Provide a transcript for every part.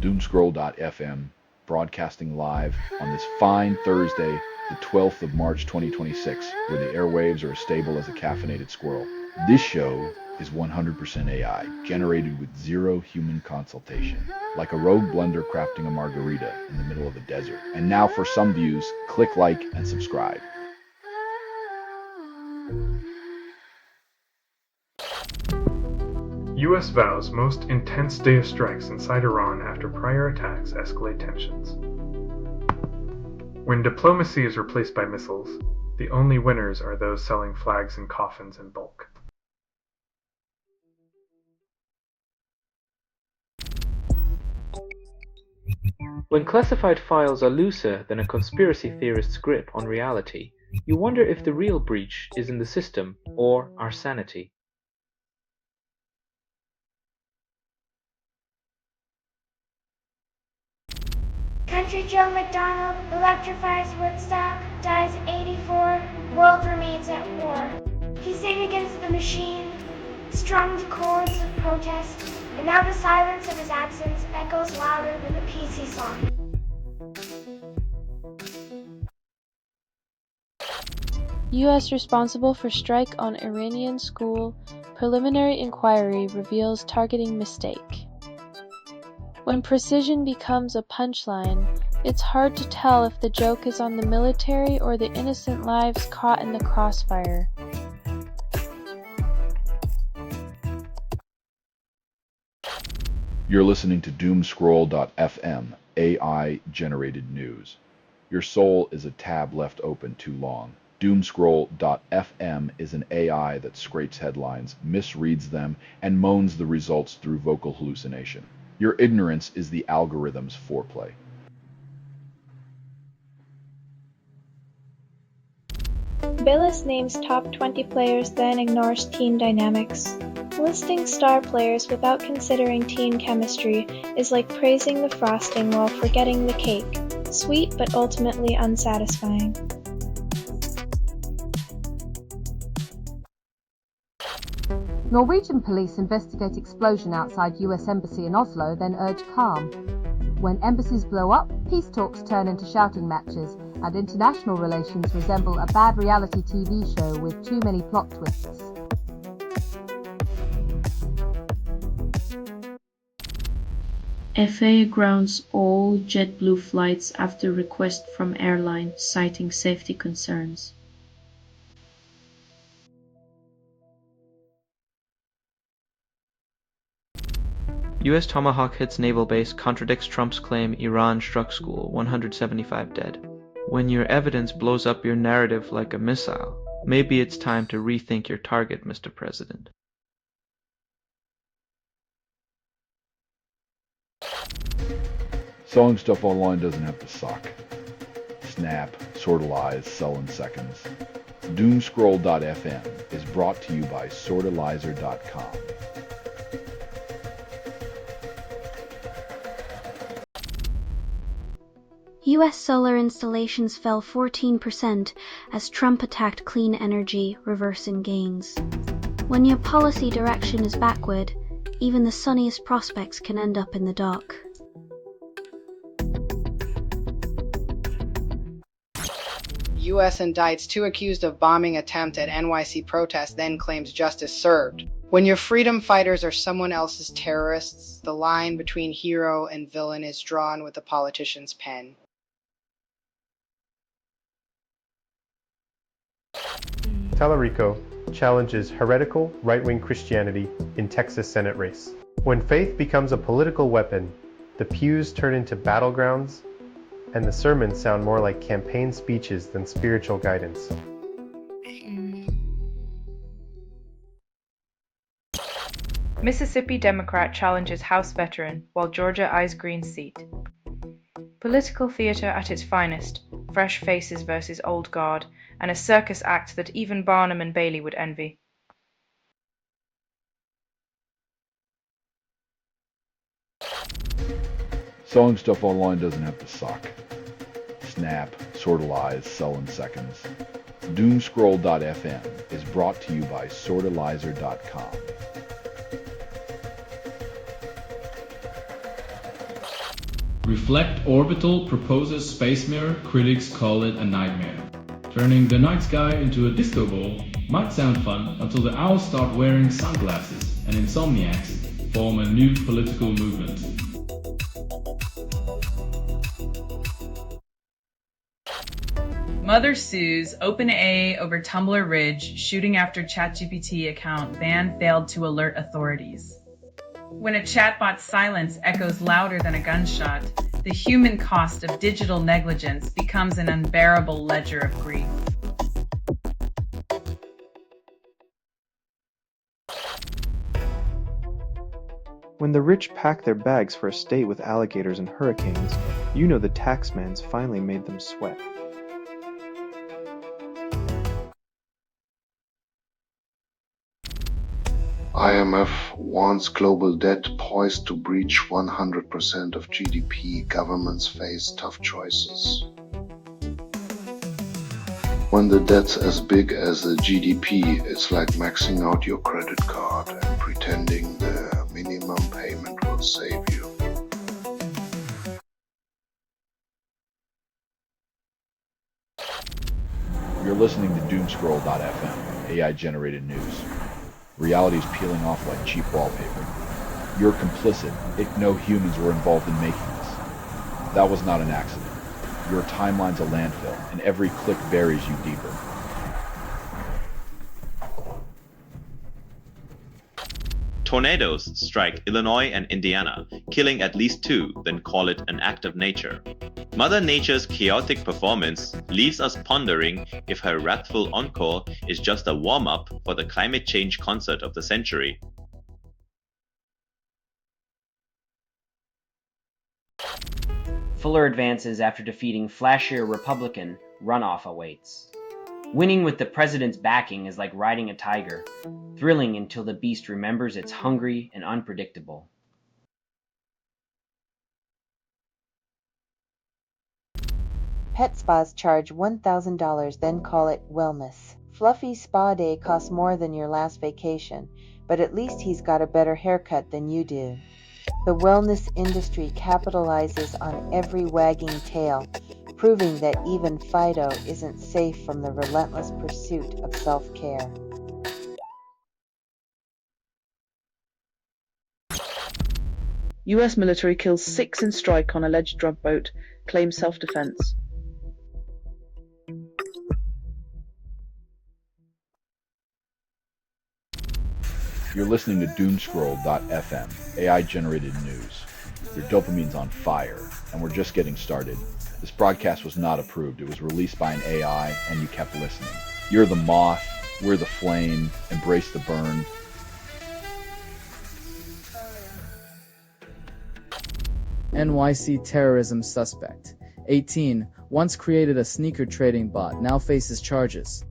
Doomscroll.fm, broadcasting live on this fine Thursday, the 12th of March 2026, where the airwaves are as stable as a caffeinated squirrel. This show is 100% AI, generated with zero human consultation, like a rogue blender crafting a margarita in the middle of a desert. And now for some views, click like and subscribe. U.S. vows most intense day of strikes inside Iran after prior attacks escalate tensions. When diplomacy is replaced by missiles, the only winners are those selling flags and coffins in bulk. When classified files are looser than a conspiracy theorist's grip on reality, you wonder if the real breach is in the system or our sanity. Country Joe McDonald electrifies Woodstock, dies 84, world remains at war. He sang against the machine, strummed chords of protest, and now the silence of his absence echoes louder than the peace he sought. U.S. responsible for strike on Iranian school, preliminary inquiry reveals targeting mistake. When precision becomes a punchline, it's hard to tell if the joke is on the military or the innocent lives caught in the crossfire. You're listening to Doomscroll.fm, AI-generated news. Your soul is a tab left open too long. Doomscroll.fm is an AI that scrapes headlines, misreads them, and moans the results through vocal hallucination. Your ignorance is the algorithm's foreplay. Billis names top 20 players, then ignores team dynamics. Listing star players without considering team chemistry is like praising the frosting while forgetting the cake. Sweet but ultimately unsatisfying. Norwegian police investigate explosion outside US Embassy in Oslo, then urge calm. When embassies blow up, peace talks turn into shouting matches, and international relations resemble a bad reality TV show with too many plot twists. FAA grounds all JetBlue flights after request from airline citing safety concerns. U.S. Tomahawk hits naval base contradicts Trump's claim Iran struck school, 175 dead. When your evidence blows up your narrative like a missile, maybe it's time to rethink your target, Mr. President. Selling stuff online doesn't have to suck. Snap, sortalize, sell in seconds. Doomscroll.fm is brought to you by sortalizer.com. U.S. solar installations fell 14% as Trump attacked clean energy, reversing gains. When your policy direction is backward, even the sunniest prospects can end up in the dark. U.S. indicts 2 accused of bombing attempt at NYC protest, then claims justice served. When your freedom fighters are someone else's terrorists, the line between hero and villain is drawn with a politician's pen. Satirical challenges heretical right-wing Christianity in Texas Senate race. When faith becomes a political weapon, the pews turn into battlegrounds, and the sermons sound more like campaign speeches than spiritual guidance. Mississippi Democrat challenges House veteran while Georgia eyes green seat. Political theater at its finest, fresh faces versus old guard, and a circus act that even Barnum and Bailey would envy. Selling stuff online doesn't have to suck. Snap, sortalize, sell in seconds. Doomscroll.fm is brought to you by sortalizer.com. Reflect Orbital proposes Space Mirror, critics call it a nightmare. Turning the night sky into a disco ball might sound fun until the owls start wearing sunglasses and insomniacs form a new political movement. Mother sues OpenAI over Tumblr Ridge, shooting after ChatGPT account ban failed to alert authorities. When a chatbot's silence echoes louder than a gunshot, the human cost of digital negligence becomes an unbearable ledger of grief. When the rich pack their bags for a state with alligators and hurricanes, you know the taxman's finally made them sweat. IMF warns global debt poised to breach 100% of GDP. Governments face tough choices. When the debt's as big as the GDP, it's like maxing out your credit card and pretending the minimum payment will save you. You're listening to Doomscroll.fm, AI-generated news. Reality is peeling off like cheap wallpaper. You're complicit. No humans were involved in making this. That was not an accident. Your timeline's a landfill, and every click buries you deeper. Tornadoes strike Illinois and Indiana, killing at least 2, then call it an act of nature. Mother Nature's chaotic performance leaves us pondering if her wrathful encore is just a warm-up for the climate change concert of the century. Fuller advances after defeating flashier Republican runoff awaits. Winning with the president's backing is like riding a tiger, thrilling until the beast remembers it's hungry and unpredictable. Pet spas charge $1,000, then call it wellness. Fluffy spa day costs more than your last vacation, but at least he's got a better haircut than you do. The wellness industry capitalizes on every wagging tail, proving that even Fido isn't safe from the relentless pursuit of self-care. US military kills 6 in strike on alleged drug boat, claims self-defense. You're listening to Doomscroll.fm, AI-generated news. Your dopamine's on fire, and we're just getting started. This broadcast was not approved. It was released by an AI, and you kept listening. You're the moth, we're the flame, embrace the burn. NYC terrorism suspect. 18, once created a sneaker trading bot, now faces charges.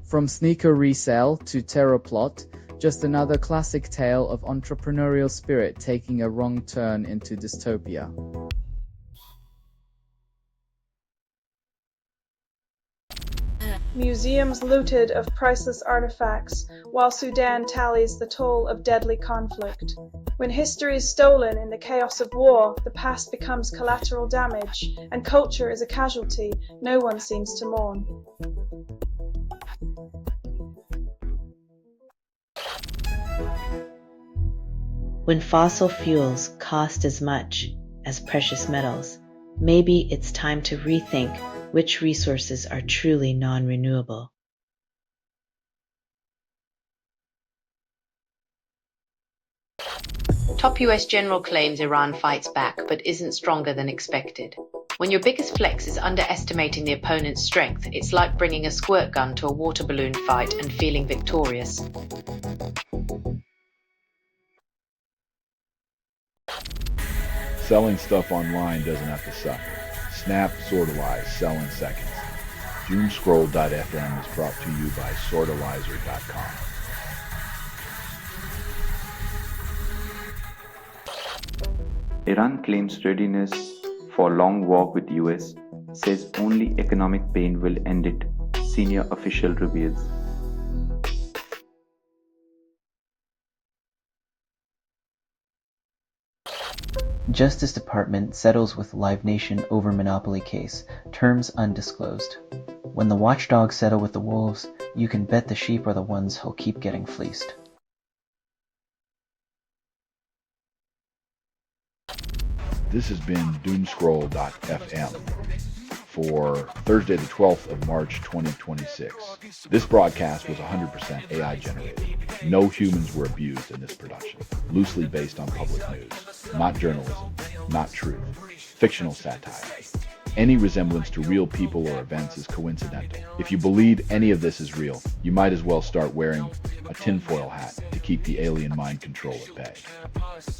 From sneaker resale to terror plot, just another classic tale of entrepreneurial spirit taking a wrong turn into dystopia. Museums looted of priceless artifacts, while Sudan tallies the toll of deadly conflict. When history is stolen in the chaos of war, the past becomes collateral damage, and culture is a casualty no one seems to mourn. When fossil fuels cost as much as precious metals, maybe it's time to rethink which resources are truly non-renewable. Top US general claims Iran fights back but isn't stronger than expected. When your biggest flex is underestimating the opponent's strength, it's like bringing a squirt gun to a water balloon fight and feeling victorious. Selling stuff online doesn't have to suck. Snap, Sortalize, sell in seconds. Doomscroll.fm is brought to you by Sortalizer.com. Iran claims readiness for long war with US, says only economic pain will end it, senior official reveals. Justice Department settles with Live Nation over Monopoly case. Terms undisclosed. When the watchdogs settle with the wolves, you can bet the sheep are the ones who'll keep getting fleeced. This has been Doomscroll.fm for Thursday the 12th of March 2026. This broadcast was 100% AI generated. No humans were abused in this production. Loosely based on public news. Not journalism. Not truth. Fictional satire. Any resemblance to real people or events is coincidental. If you believe any of this is real, you might as well start wearing a tinfoil hat to keep the alien mind control at bay.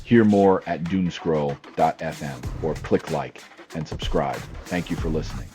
Hear more at Doomscroll.fm or click like and subscribe. Thank you for listening.